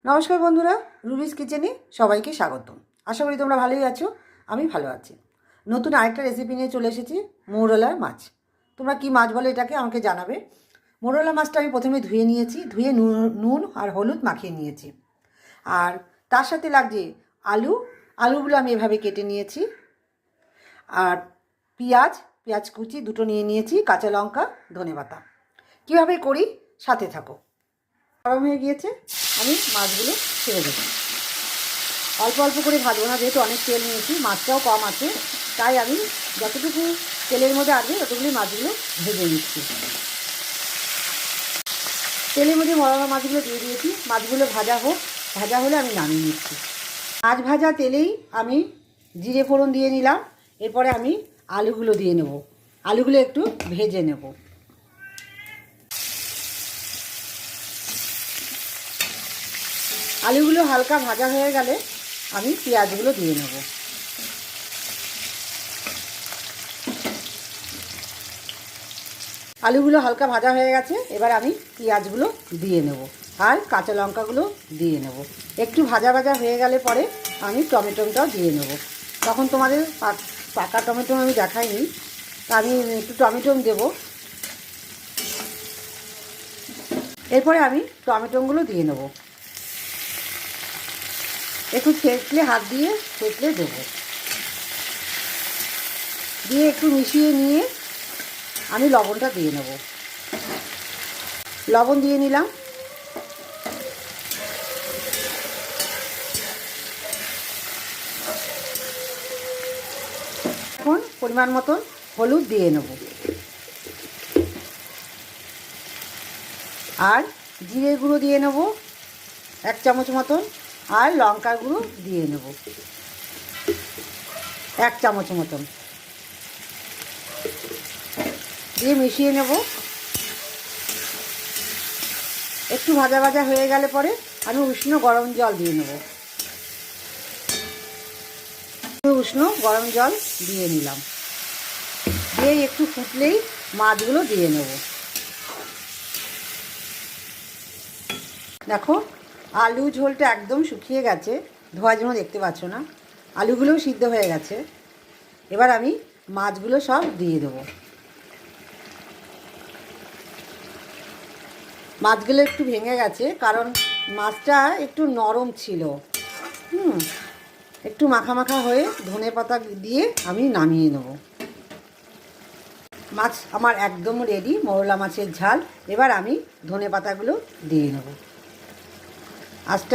নমস্কার বন্ধুরা, রুবিস কিচেনে সবাইকে স্বাগতম। আশা করি তোমরা ভালোই আছো, আমি ভালো আছি। নতুন আরেকটা রেসিপি নিয়ে চলে এসেছি, মৌরলার মাছ। তোমরা কি মাছ বলো এটাকে আমাকে জানাবে। মৌরলা মাছটা আমি প্রথমে ধুয়ে নিয়েছি, ধুয়ে নুন আর হলুদ মাখিয়ে নিয়েছি। আর তার সাথে লাগছে আলুগুলো আমি এভাবে কেটে নিয়েছি। আর পেঁয়াজ কুচি দুটো নিয়ে নিয়েছি, কাঁচা লঙ্কা, ধনেপাতা। কীভাবে করি সাথে থাকো। গরম হয়ে গিয়েছে, আমি মাছগুলো ছেড়ে দেবো। অল্প অল্প করে ভাজবো না, যেহেতু অনেক তেল নিয়েছি, মাছটাও কম আছে, তাই আমি যতটুকু তেলের মধ্যে আসবে ততগুলি মাছগুলো ভেজে নিচ্ছি। তেলের মধ্যে মরা মাছগুলো দিয়ে দিয়েছি, মাছগুলো ভাজা হলে আমি নামিয়ে নিচ্ছি। মাছ ভাজা তেলেই আমি জিরে ফোড়ন দিয়ে নিলাম। এরপরে আমি আলুগুলো দিয়ে নেব, আলুগুলো একটু ভেজে নেব। আলুগুলো হালকা ভাজা হয়ে গেলে আমি পেঁয়াজগুলো দিয়ে নেব। আলুগুলো হালকা ভাজা হয়ে গেছে, এবার আমি পেঁয়াজগুলো দিয়ে নেব আর কাঁচা লঙ্কাগুলো দিয়ে নেব। একটু ভাজা ভাজা হয়ে গেলে পরে আমি টমেটোটাও দিয়ে নেব। তখন তোমাদের পাকা টমেটো আমি দেখাইনি, আমি একটু টমেটো দেব। এরপরে আমি টমেটোগুলো দিয়ে নেব। একটু ছেঁকলে, হাত দিয়ে ছেঁকলে দেবো, দিয়ে একটু মিশিয়ে নিয়ে আমি লবণটা দিয়ে নেব। লবণ দিয়ে নিলাম। এখন পরিমাণ মতন হলুদ দিয়ে নেব আর জিরে গুঁড়ো দিয়ে নেব 1 চামচ মতন, আর লঙ্কার গুঁড়ো দিয়ে নেব 1 চামচ মতন, দিয়ে মিশিয়ে নেব। একটু ভাজা ভাজা হয়ে গেলে পরে আমি উষ্ণ গরম জল দিয়ে নেব। উষ্ণ গরম জল দিয়ে নিলাম, দিয়ে একটু ফুটলেই মাছগুলো দিয়ে নেব। দেখো আলু ঝোলটা একদম শুকিয়ে গেছে, ধোয়া যেন দেখতে পাচ্ছ না, আলুগুলোও সিদ্ধ হয়ে গেছে। এবার আমি মাছগুলো সব দিয়ে দেবো। মাছগুলো একটু ভেঙে গেছে, কারণ মাছটা একটু নরম ছিল। একটু মাখা মাখা হয়ে ধনেপাতা দিয়ে আমি নামিয়ে নেব। মাছ আমার একদম রেডি, মৌরলা মাছের ঝাল। এবার আমি ধনেপাতাগুলো দিয়ে নেব। আজটা